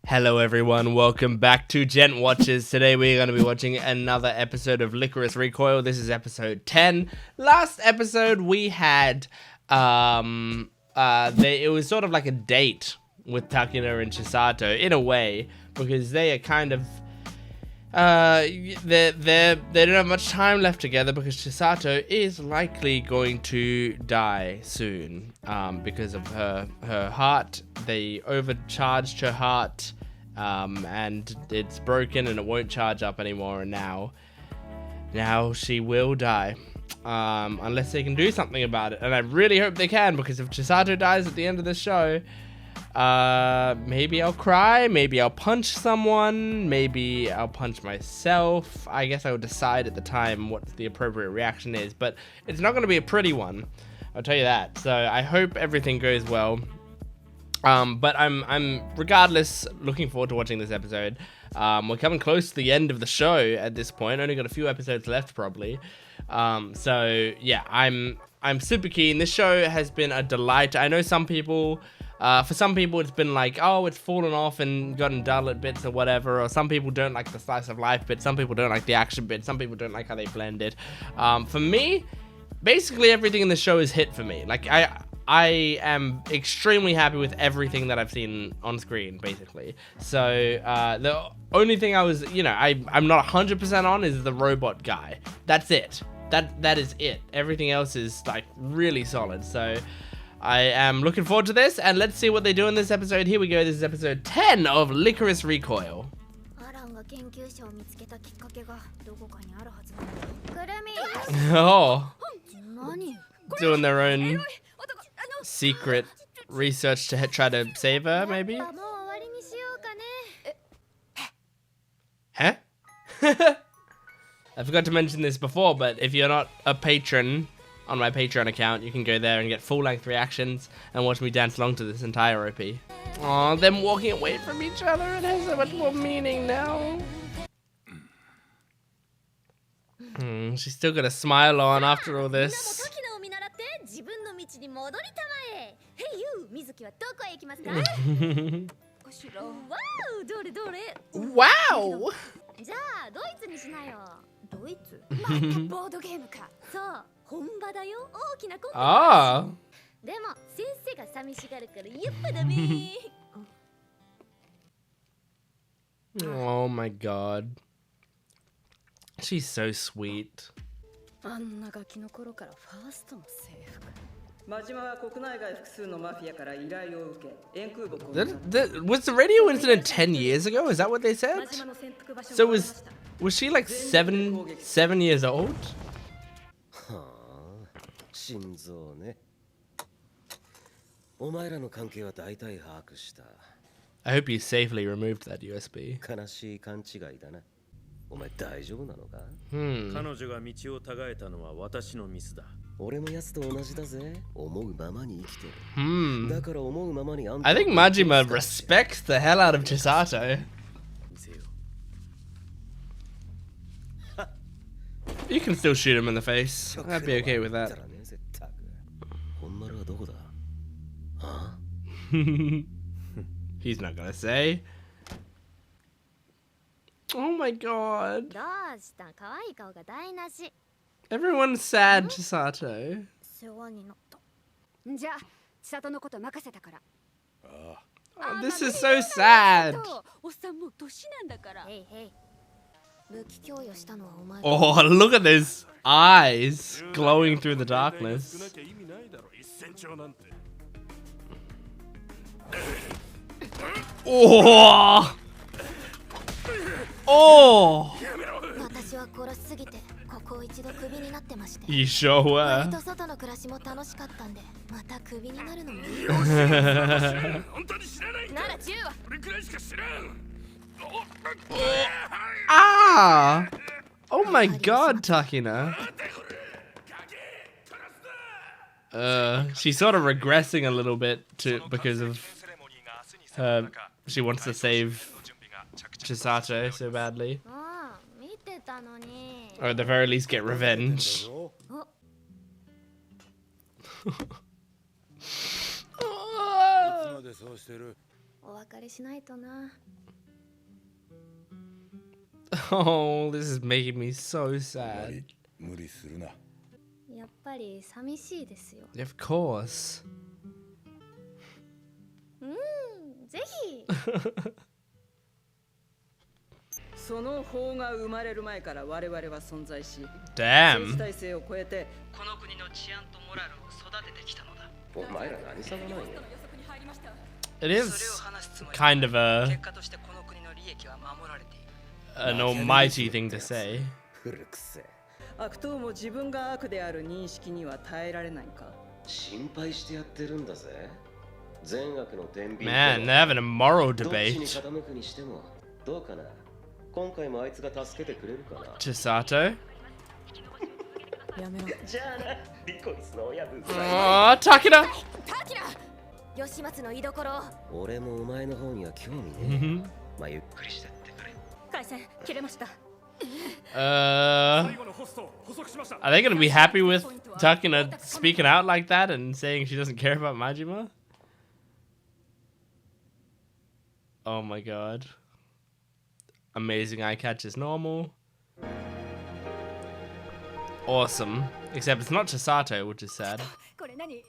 Hello everyone, welcome back to Gent Watches. Today we're going to be watching another episode of Lycoris Recoil. This is episode 10. Last episode we had, it was sort of like a date with Takina and Chisato, in a way, because they are kind of, they don't have much time left together because Chisato is likely going to die soon, because of her heart. They overcharged her heart, and it's broken and it won't charge up anymore, and now she will die, unless they can do something about it, and I really hope they can, because if Chisato dies at the end of the show, maybe I'll cry, maybe I'll punch someone, maybe I'll punch myself. I guess I will decide at the time what the appropriate reaction is, but it's not going to be a pretty one, I'll tell you that. So I hope everything goes well. But I'm regardless looking forward to watching this episode. We're coming close to the end of the show at this point. Only got a few episodes left probably. So yeah, I'm super keen. This show has been a delight. I know some people, for some people it's been like, oh, it's fallen off and gotten dull at bits or whatever, or some people don't like the slice of life bit, some people don't like the action bit, some people don't like how they blend it. For me, basically everything in the show is hit for me. Like I am extremely happy with everything that I've seen on screen, basically. So the only thing I was, I'm not 100% on is the robot guy. That's it. That is it. Everything else is like really solid. So I am looking forward to this, and let's see what they do in this episode. Here we go. This is episode 10 of Lycoris Recoil. Oh, doing their own secret research to try to save her, maybe? Huh? I forgot to mention this before, but if you're not a patron on my Patreon account, you can go there and get full-length reactions and watch me dance along to this entire OP. Aw, them walking away from each other, it has so much more meaning now. She's still got a smile on after all this. Wow! Ah. Oh my god. She's so sweet. Was the radio incident 10 years ago? Is that what they said? So was she like seven years old? I hope you safely removed that USB. I think Majima respects the hell out of Chisato. You can still shoot him in the face. I'd be okay with that. He's not gonna say. Oh my god. Everyone's sad, Chisato. Oh, this is so sad. Oh, look at those eyes glowing through the darkness. Oh! Oh! You sure were. Ah! Oh my god, Takina. She's sort of regressing a little bit because of her. She wants to save Chisato so badly. Or at the very least get revenge. Oh, this is making me so sad. Of course. ぜひその法が生まれる前から我々は存在し、政治体制を超えてこの国の治安とモラルを育ててきたのだ。お前ら何様なんや。 It is kind of an almighty thing to say. 悪党も自分が悪である認識には耐えられないか。心配してやってるんだぜ。 Man, they're having a moral debate. Chisato? Oh, Takina! Are they gonna be happy with Takina speaking out like that and saying she doesn't care about Majima? Oh my god. Amazing eye catch is normal. Awesome. Except it's not Chisato, which is sad. Aww.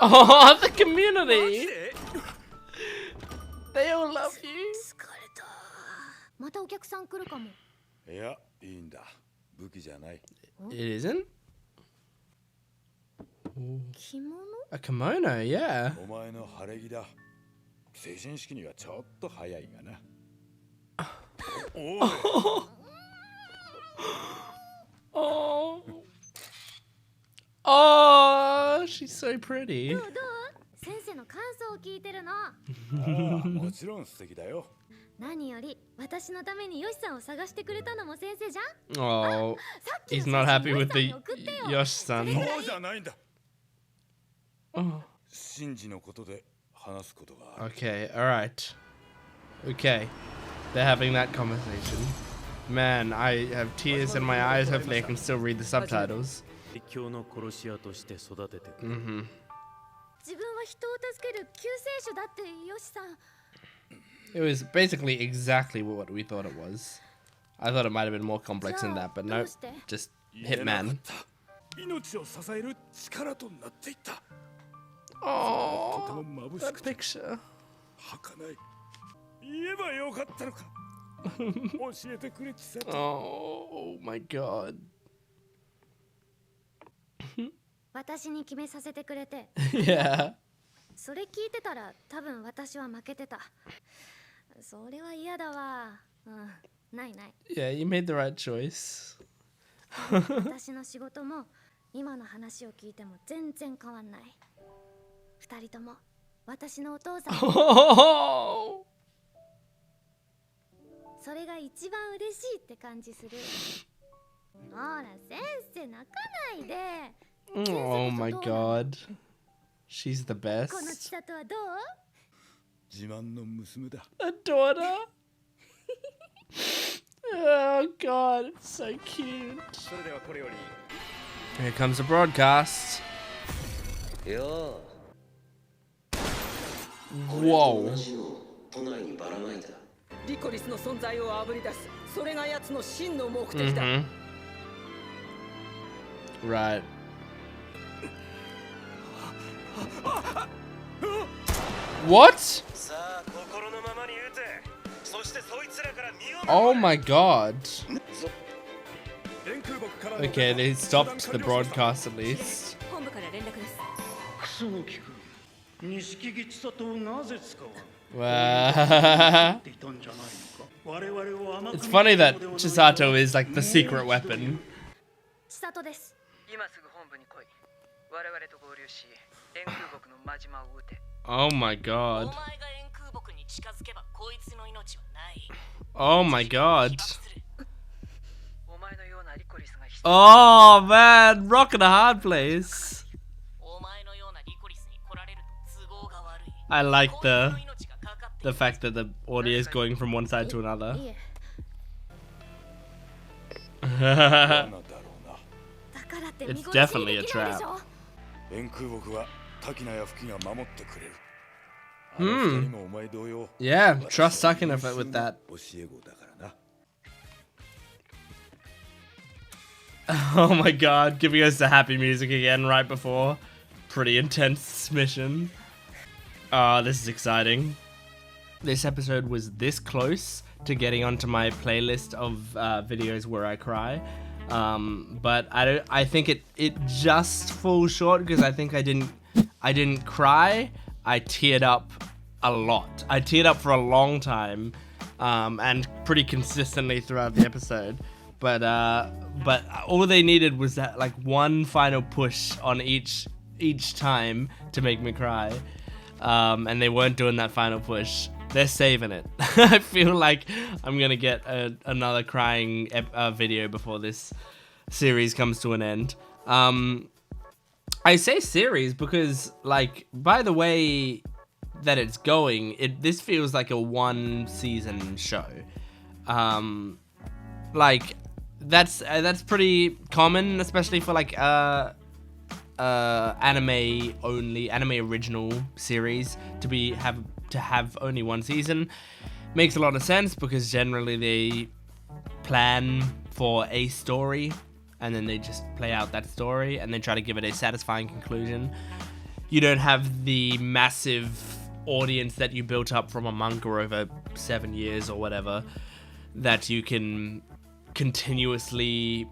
Oh, the community! They all love you. It isn't? A kimono, yeah. Oh. Oh, she's so pretty. Oh, he's not happy with the Yoshi-san. Oh. Okay, alright. Okay. They're having that conversation. Man, I have tears in my eyes. Hopefully I can still read the subtitles. Mm-hmm. It was basically exactly what we thought it was. I thought it might have been more complex than that, but no, just Hitman. Oh, that picture. Oh my god. Yeah. Yeah, you made the right choice. Oh! Oh my god. She's the best. A daughter? Oh god, it's so cute. Here comes the broadcast. Whoa. Mm-hmm. Right. What? Oh my god. Okay, they stopped the broadcast at least. It's funny that Chisato is like the secret weapon. Oh my god. Oh my god. Oh man, rock in a hard place. I like the fact that the audio is going from one side to another. It's definitely a trap. Yeah, trust Takina with that. Oh my god, giving us the happy music again right before. Pretty intense mission. Oh, this is exciting. This episode was this close to getting onto my playlist of videos where I cry. But I think it just falls short because I think I didn't cry. I teared up a lot. I teared up for a long time, and pretty consistently throughout the episode. But all they needed was that like one final push on each time to make me cry, and they weren't doing that final push. They're saving it. I feel like I'm gonna get another crying video before this series comes to an end. I say series because, like, by the way that it's going, this feels like a one-season show. Like, that's pretty common, especially for like anime original series to have only one season. Makes a lot of sense because generally they plan for a story and then they just play out that story and then try to give it a satisfying conclusion. You don't have the massive audience that you built up from a manga over 7 years or whatever that you can continuously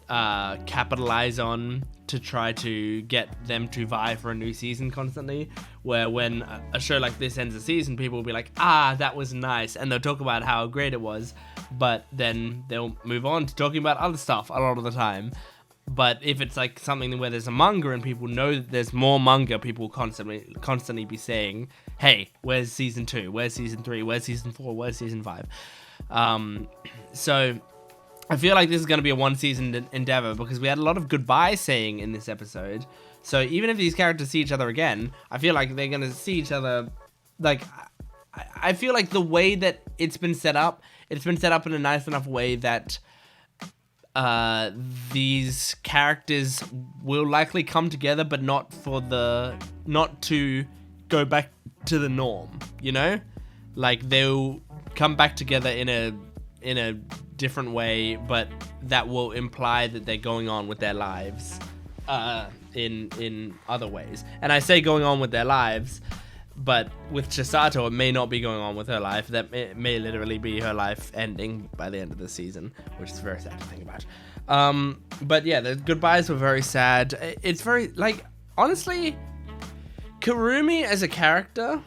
capitalize on to try to get them to vie for a new season constantly, where when a show like this ends a season, people will be like, that was nice, and they'll talk about how great it was, but then they'll move on to talking about other stuff a lot of the time. But if it's like something where there's a manga and people know that there's more manga, people will constantly be saying, hey, where's season 2? Where's season 3? Where's season 4? Where's season 5? So I feel like this is going to be a one-season endeavor because we had a lot of goodbye saying in this episode. So even if these characters see each other again, I feel like they're going to see each other. Like, I feel like the way that it's been set up in a nice enough way that these characters will likely come together, but not to go back to the norm, you know? Like, they'll come back together in a different way, but that will imply that they're going on with their lives in other ways. And I say going on with their lives, but with Chisato, it may not be going on with her life. That may literally be her life ending by the end of the season, which is very sad to think about. But yeah, the goodbyes were very sad. It's very, like, honestly, Kurumi as a character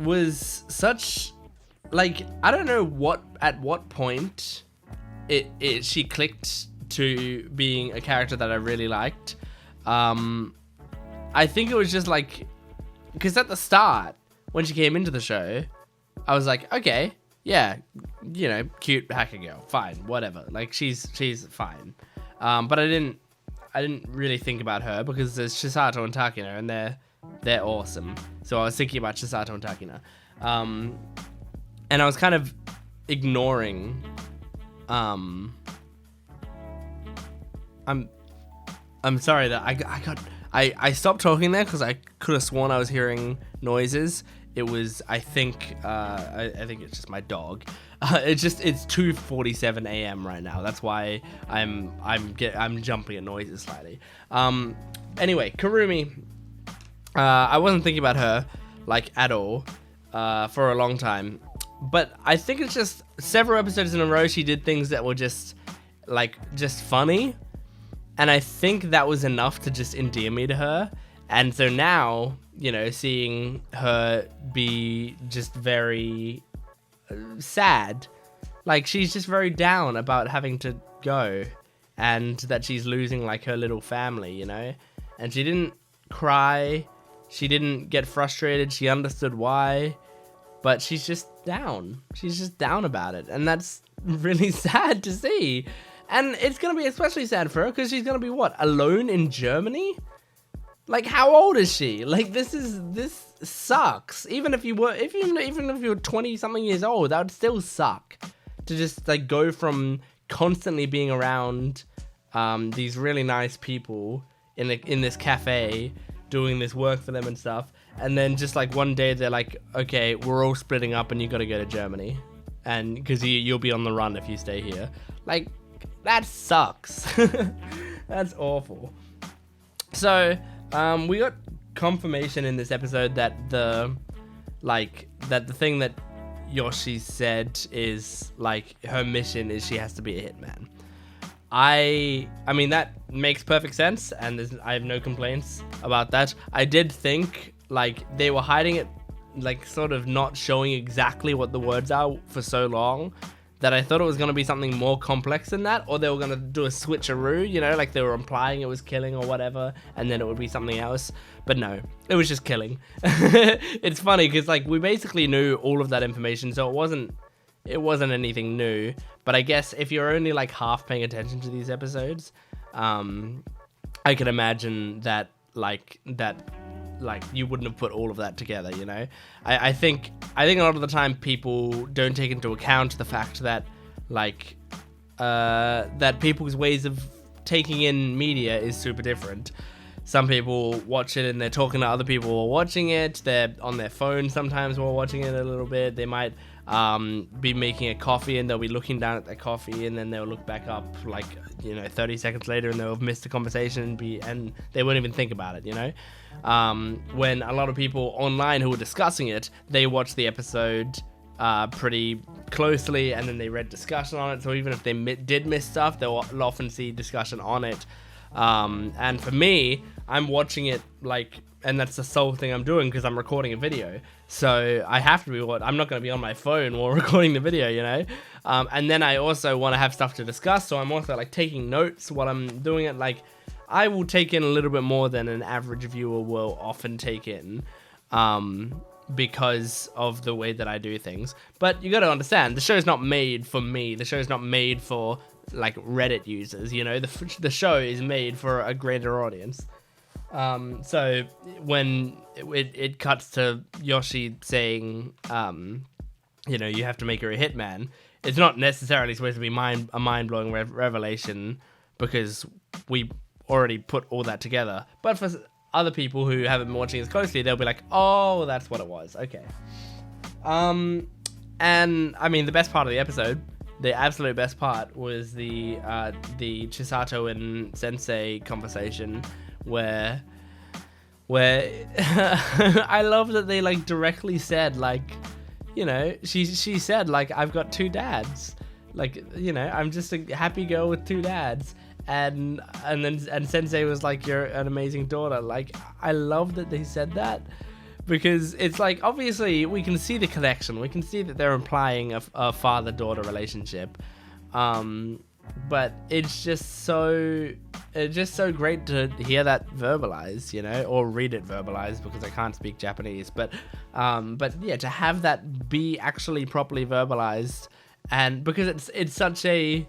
was such, like, I don't know at what point she clicked to being a character that I really liked. I think it was just like, because at the start, when she came into the show, I was like, okay, yeah, you know, cute hacker girl, fine, whatever. Like, she's fine. But I didn't really think about her because there's Chisato and Takina, and they're awesome. So I was thinking about Chisato and Takina. And I was kind of ignoring. I'm sorry that I stopped talking there because I could have sworn I was hearing noises. It was, I think it's just my dog. It's 2:47 a.m. right now. That's why I'm jumping at noises slightly. Anyway, Kurumi. I wasn't thinking about her like at all for a long time. But I think it's just several episodes in a row she did things that were just funny. And I think that was enough to just endear me to her. And so now, you know, seeing her be just very sad, like she's just very down about having to go and that she's losing like her little family, you know? And she didn't cry. She didn't get frustrated. She understood why. But she's just down. She's just down about it. And that's really sad to see. And it's going to be especially sad for her because she's going to be, what, alone in Germany? Like, how old is she? Like, this sucks. Even if you were 20-something years old, that would still suck. To just, like, go from constantly being around these really nice people in this cafe doing this work for them and stuff, and then just like one day they're like, okay, we're all splitting up and you got to go to Germany, and because you'll be on the run if you stay here. Like, that sucks. That's awful. So we got confirmation in this episode that the thing that Yoshi said is like her mission is she has to be a hitman. I mean, that makes perfect sense, and I have no complaints about that. I did think like they were hiding it, like sort of not showing exactly what the words are for so long, that I thought it was going to be something more complex than that, or they were going to do a switcheroo, you know, like they were implying it was killing or whatever, and then it would be something else. But no, it was just killing. It's funny because like we basically knew all of that information, so it wasn't anything new. But I guess if you're only like half paying attention to these episodes, I can imagine that you wouldn't have put all of that together, you know. I think a lot of the time people don't take into account the fact that that people's ways of taking in media is super different. Some people watch it and they're talking to other people while watching it. They're on their phone sometimes while watching it a little bit. They might be making a coffee and they'll be looking down at their coffee, and then they'll look back up 30 seconds later and they'll have missed the conversation and they won't even think about it, you know. When a lot of people online who are discussing it, they watch the episode pretty closely and then they read discussion on it. So even if they did miss stuff, they'll often see discussion on it. And for me, I'm watching it and that's the sole thing I'm doing because I'm recording a video. So I have to be I'm not going to be on my phone while recording the video, you know? And then I also want to have stuff to discuss. So I'm also taking notes while I'm doing it. I will take in a little bit more than an average viewer will often take in, because of the way that I do things. But you got to understand, the show's not made for me. The show's not made for Reddit users, you know. The show is made for a greater audience. So when it cuts to Yoshi saying, you have to make her a hitman, it's not necessarily supposed to be a mind-blowing revelation because we already put all that together. But for other people who haven't been watching as closely, they'll be like, oh, that's what it was. Okay. And I mean, the best part of the episode, the absolute best part, was the Chisato and Sensei conversation where I love that they directly said she said I've got two dads, I'm just a happy girl with two dads, and Sensei was you're an amazing daughter. I love that they said that, because it's obviously we can see the connection, we can see that they're implying a father-daughter relationship, but it's just so great to hear that verbalized, you know, or read it verbalized, because I can't speak Japanese, but yeah, to have that be actually properly verbalized, and because it's such a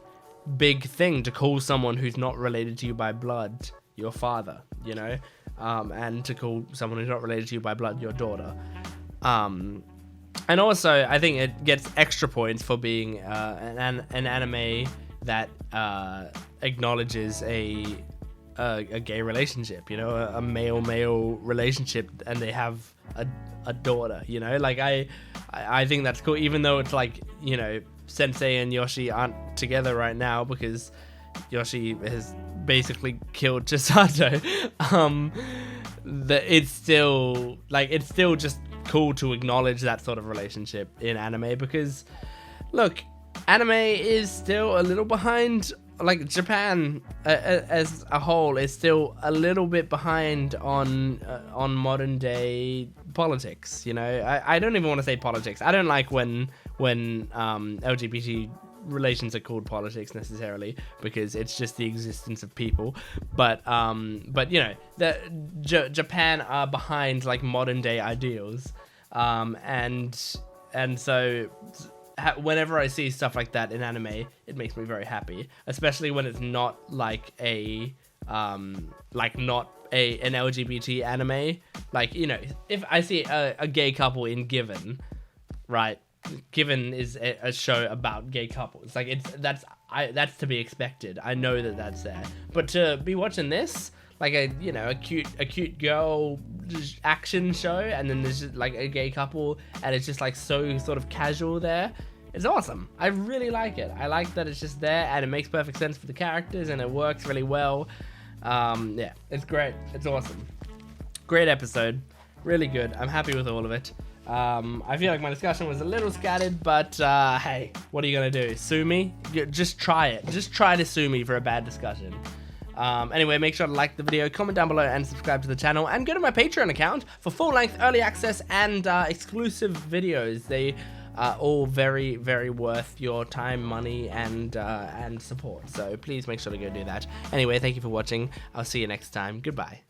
big thing to call someone who's not related to you by blood your father, you know, and to call someone who's not related to you by blood your daughter, and also I think it gets extra points for being an anime that acknowledges a gay relationship, you know, a male relationship, and they have a daughter, you know. I think that's cool, even though it's you know, Sensei and Yoshi aren't together right now because Yoshi has basically killed Chisato. It's still just cool to acknowledge that sort of relationship in anime, because look, anime is still a little behind. Japan as a whole is still a little bit behind on modern day politics, you know. I don't even want to say politics. I don't like when LGBT relations are called politics necessarily, because it's just the existence of people. But you know, Japan are behind modern day ideals, and so whenever I see stuff like that in anime, it makes me very happy, especially when it's not an LGBT anime. You know, if I see a gay couple in Given, right? Given is a show about gay couples. That's that's to be expected. I know that that's there. But to be watching this, like a cute girl action show, and then there's just like a gay couple, and it's just like so sort of casual there. It's awesome. I really like it. I like that it's just there, and it makes perfect sense for the characters, and it works really well. Yeah, it's great. It's awesome. Great episode. Really good. I'm happy with all of it. I feel like my discussion was a little scattered, but hey, what are you gonna do? Sue me? Just try it. Just try to sue me for a bad discussion. Anyway, make sure to like the video, comment down below, and subscribe to the channel, and go to my Patreon account for full-length early access and exclusive videos. They are all very, very worth your time, money, and support. So please make sure to go do that. Anyway, thank you for watching. I'll see you next time. Goodbye.